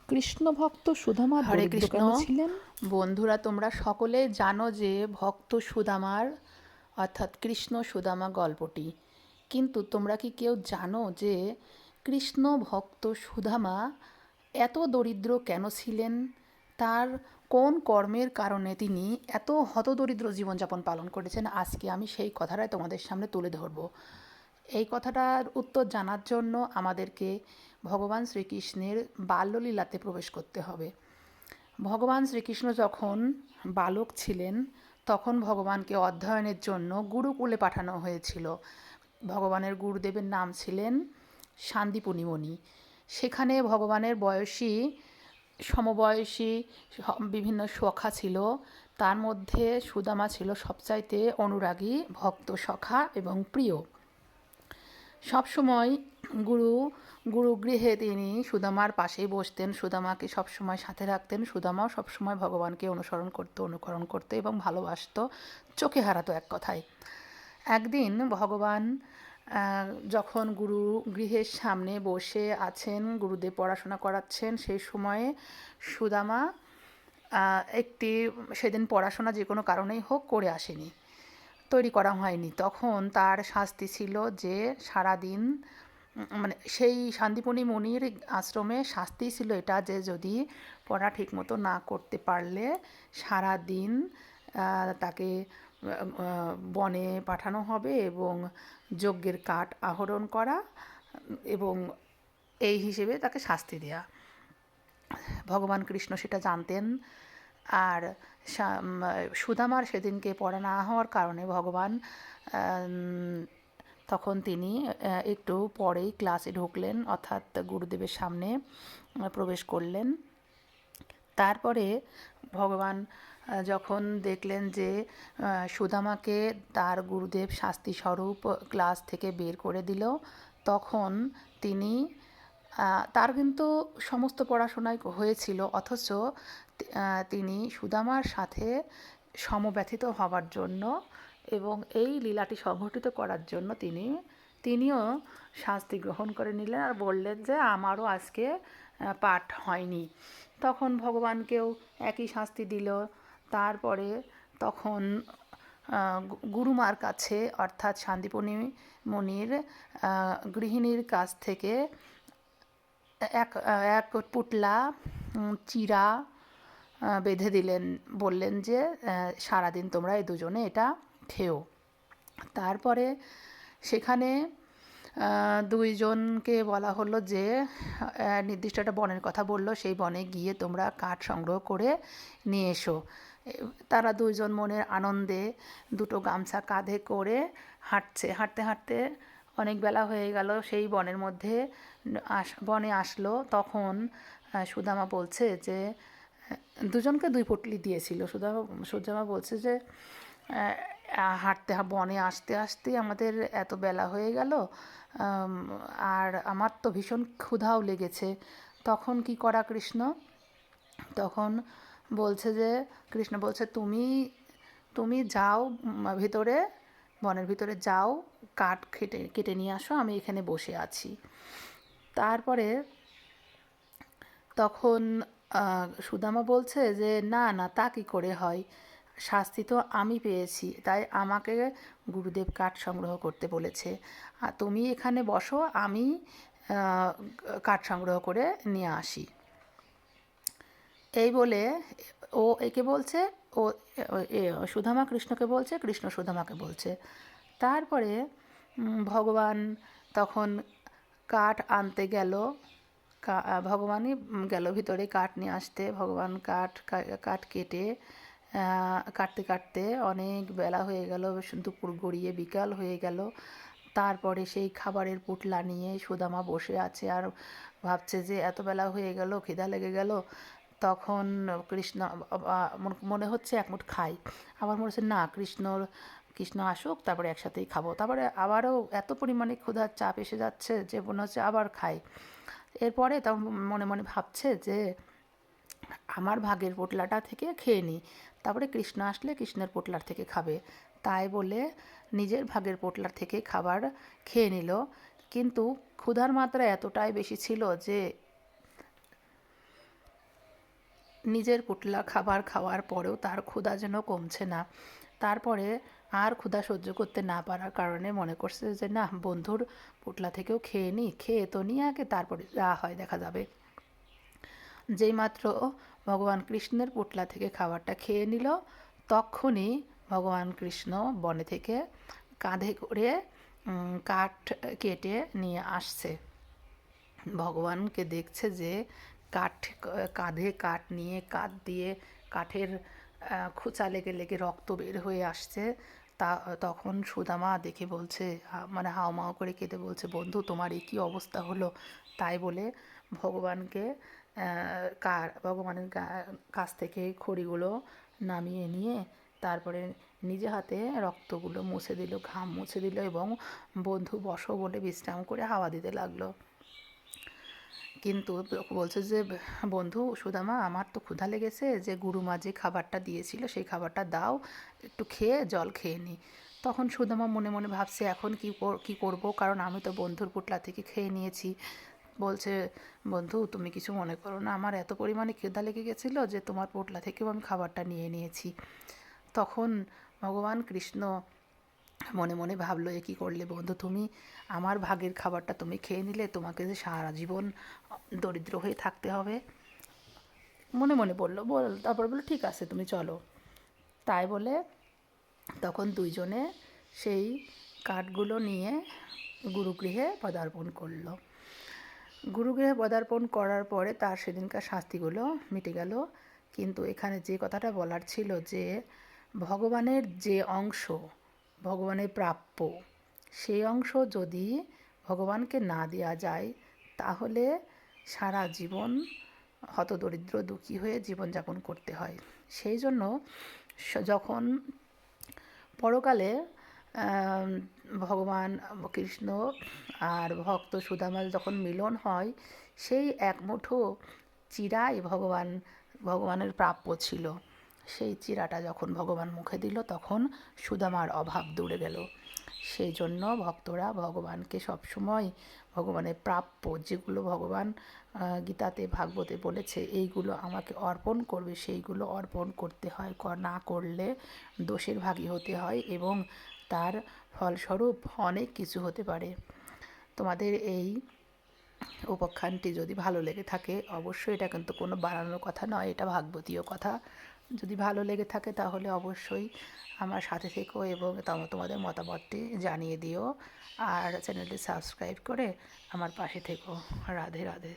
কৃষ্ণ ভক্ত সুদামা হরে দরিদ্র কৃষ্ণ। কেন ছিলেন? বন্ধুরা, তোমরা সকলে জানো যে ভক্ত সুদামার অর্থাৎ কৃষ্ণ সুদামা গল্পটি, কিন্তু তোমরা কি কেউ জানো যে কৃষ্ণ ভক্ত সুদামা এত দরিদ্র কেন ছিলেন? তার কোন কর্মের কারণে তিনি এত হতদরিদ্র জীবনযাপন পালন করেছেন? আজকে আমি সেই কথাটাই তোমাদের সামনে তুলে ধরব। এই কথাটার উত্তর জানার জন্য আমাদেরকে ভগবান শ্রীকৃষ্ণের বাল্যলীলাতে প্রবেশ করতে হবে। ভগবান শ্রীকৃষ্ণ যখন বালক ছিলেন তখন ভগবানকে অধ্যয়নের জন্য গুরুকুলে পাঠানো হয়েছিল। ভগবানের গুরুদেবের নাম ছিলেন শান্তিপুনি মুনি। সেখানে ভগবানের সমবয়সী বিভিন্ন সখা ছিল। তার মধ্যে সুদামা ছিল সবচাইতে অনুরাগী, ভক্ত সখা এবং প্রিয়। সবসময় গুরু গুরুগৃহে তিনি সুদামার পাশেই বসতেন, সুদামাকে সবসময় সাথে রাখতেন। সুদামাও সবসময় ভগবানকে অনুকরণ করতো এবং ভালোবাসতো, চোখে হারাতো এক কথায়। একদিন ভগবান যখন গুরু গৃহের সামনে বসে আছেন, গুরুদেব পড়াশোনা করাচ্ছেন, সেই সময়ে সুদামা সেদিন পড়াশোনা যে কোনো কারণেই হোক করে আসেনি, তৈরি করা হয়নি। তখন তার শাস্তি ছিল যে সারাদিন, মানে সেই শান্তিপুনি মুনির আশ্রমে শাস্তি ছিল এটা যে যদি পড়া ঠিকমতো না করতে পারলে সারা দিন তাকে বনে পাঠানো হবে এবং যজ্ঞের কাঠ আহরণ করা এবং এই হিসেবে তাকে শাস্তি দেয়া। ভগবান কৃষ্ণ সেটা জানতেন। আর সুদামার সেদিনকে পড়া না হওয়ার কারণে ভগবান তখন তিনি একটু পরেই ক্লাসে ঢুকলেন, অর্থাৎ গুরুদেবের সামনে প্রবেশ করলেন। তারপরে ভগবান যখন দেখলেন যে সুদামাকে তার গুরুদেব শাস্তিস্বরূপ ক্লাস থেকে বের করে দিল, তখন তিনি তার কিন্তু সমস্ত পড়াশোনায় হয়েছিল, অথচ তিনি সুদামার সাথে সমব্যথিত হবার জন্য এবং এই লীলাটি সংঘটিত করার জন্য তিনিও শাস্তি গ্রহণ করে নিলেন আর বললেন যে আমারও আজকে পাঠ হয়নি। তখন ভগবানকেও একই শাস্তি দিল। তারপরে তখন গুরুমার কাছে, অর্থাৎ শান্তিপুনি মুনির গৃহিণীর কাছ থেকে এক এক পুটলা চিরা বেঁধে দিলেন, বললেন যে সারাদিন তোমরা এই দুজনে এটা খেও। তারপরে সেখানে দুইজনকে বলা হলো যে নির্দিষ্ট একটা বনের কথা বলল, সেই বনে গিয়ে তোমরা কাঠ সংগ্রহ করে নিয়ে এসো। তারা দুইজন মনের আনন্দে দুটো গামছা কাঁধে করে হাঁটতে হাঁটতে অনেক বেলা হয়ে গেল। সেই বনে আসলো। তখন সুদামা বলছে যে দুজনকে দুই পুটলি দিয়েছিল। সুদামা বলছে যে বনে আসতে আসতে আমাদের এত বেলা হয়ে গেল, আর আমার তো ভীষণ ক্ষুধাও লেগেছে। তখন কি করা কৃষ্ণ? তখন কৃষ্ণ বলছে তুমি তুমি যাও বনের ভিতরে যাও, কাঠ কেটে নিয়ে আসো, আমি এখানে বসে আছি। তারপরে তখন সুদামা বলছে যে না না, তা কী করে হয়, শাস্তি তো আমি পেয়েছি, তাই আমাকে গুরুদেব কাঠ সংগ্রহ করতে বলেছে, আর তুমি এখানে বসো, আমি কাঠ সংগ্রহ করে নিয়ে আসি। এই বলে ও একে বলছে, ও সুদামা কৃষ্ণকে বলছে, কৃষ্ণ সুদামাকে বলছে। তারপরে ভগবান তখন কাঠ আনতে গেল। ভগবানই গেল ভিতরে কাঠ নিয়ে আসতে। ভগবান কাঠ কেটে কাটতে কাটতে অনেক বেলা হয়ে গেল, দুপুর গড়িয়ে বিকাল হয়ে গেল। তারপরে সেই খাবারের পুটলা নিয়ে সুদামা বসে আছে আর ভাবছে যে এত বেলা হয়ে গেল, খিদা লেগে গেল। তখন কৃষ্ণ মনে হচ্ছে এক মুঠ খাই, আবার মনে হচ্ছে না, কৃষ্ণ আসুক, তারপরে একসাথেই খাবো। তারপরে আবারও এত পরিমাণে ক্ষুধার চাপ এসে যাচ্ছে যে মনে হচ্ছে আবার খাই। এরপরে তখন মনে মনে ভাবছে যে আমার ভাগের পোটলাটা থেকে খেয়ে নিই, তারপরে কৃষ্ণ আসলে কৃষ্ণের পোটলার থেকে খাবে। তাই বলে নিজের ভাগের পোটলার থেকে খাবার খেয়ে নিল। কিন্তু ক্ষুধার মাত্রা এতটাই বেশি ছিল যে নিজের পুটলা খাবার খাওয়ার পরেও তার ক্ষুধা যেন কমছে না। তারপরে আর ক্ষুধা সহ্য করতে না পারার কারণে মনে করছে যে না, বন্ধুর পুটলা থেকেও খেয়ে নিই, খেয়ে তো নিই আগে, তারপরে যা হয় দেখা যাবে। যেইমাত্র ভগবান কৃষ্ণের পুটলা থেকে খাবারটা খেয়ে নিল, তখনই ভগবান কৃষ্ণ বনে থেকে কাঁধে করে কাঠ কেটে নিয়ে আসছে। ভগবানকে দেখছে যে কাঠ, কাঁধে কাঠ নিয়ে, কাঠ দিয়ে কাঠের খোঁচা লেগে লেগে রক্ত বের হয়ে আসছে। তখন সুদামা দেখে বলছে, মানে হাউমাউ করে কেঁদে বলছে, বন্ধু তোমার এই কী অবস্থা হলো? তাই বলে ভগবানকে ভগবানের কাছ থেকে খড়িগুলো নামিয়ে নিয়ে তারপরে নিজে হাতে রক্তগুলো মুছে দিল, ঘাম মুছে দিল এবং বন্ধু বসো বলে বিশ্রাম করে হাওয়া দিতে লাগলো। কিন্তু বলছে যে বন্ধু সুদামা, আমার তো ক্ষুধা লেগেছে, যে গুরুমা যে খাবারটা দিয়েছিল সেই খাবারটা দাও, একটু খেয়ে জল খেয়ে নিই। তখন সুদামা মনে মনে ভাবছে এখন কী করব, কারণ আমি তো বন্ধুর পুটলা থেকে খেয়ে নিয়েছি। বলছে, বন্ধু তুমি কিছু মনে করো না, আমার এত পরিমাণে ক্ষুধা লেগে গেছিলো যে তোমার পোটলা থেকেও আমি খাবারটা নিয়ে নিয়েছি। তখন ভগবান কৃষ্ণ মনে মনে ভাবলো, এ কী করলে বন্ধু, তুমি আমার ভাগের খাবারটা তুমি খেয়ে নিলে, তোমাকে যে সারা জীবন দরিদ্র হয়ে থাকতে হবে। মনে মনে তারপর বললো ঠিক আছে তুমি চলো। তাই বলে তখন দুইজনে সেই কাঠগুলো নিয়ে গুরুগৃহে পদার্পণ করলো। গুরুগৃহে পদার্পণ করার পরে তার সেদিনকার শাস্তিগুলো মিটে গেল। কিন্তু এখানে যে কথাটা বলার ছিল যে ভগবানের যে অংশ ভগবানের প্রাপ্য, সেই অংশ যদি ভগবানকে না দেওয়া যায় তাহলে সারা জীবন হতদরিদ্র দুঃখী হয়ে জীবনযাপন করতে হয়। সেই জন্য যখন পরকালে ভগবান কৃষ্ণ আর ভক্ত সুদামার যখন মিলন হয়, সেই এক মুঠো চিরাই ভগবানের প্রাপ্য ছিল। সেই চিরাটা যখন ভগবান মুখে দিল তখন সুদামার অভাব দূরে গেল। সেই জন্য ভক্তরা ভগবানকে সবসময় ভগবানের প্রাপ্য যেগুলো ভগবান গীতাতে ভাগবতে বলেছে এইগুলো আমাকে অর্পণ করবে, সেইগুলো অর্পণ করতে হয়। না করলে দোষের ভাগী হতে হয় এবং তার ফলস্বরূপ অনেক কিছু হতে পারে। তোমাদের এই উপাখ্যানটি যদি ভালো লেগে থাকে, অবশ্যই এটা কিন্তু কোনো বানানোর কথা নয়, এটা ভাগবতীয় কথা। যদি ভালো লেগে থাকে তাহলে অবশ্যই আমার সাথে থেকো এবং তোমাদের মতামতটি জানিয়ে দিও। আর চ্যানেলটি সাবস্ক্রাইব করে আমার পাশে থেকো। রাধে রাধে।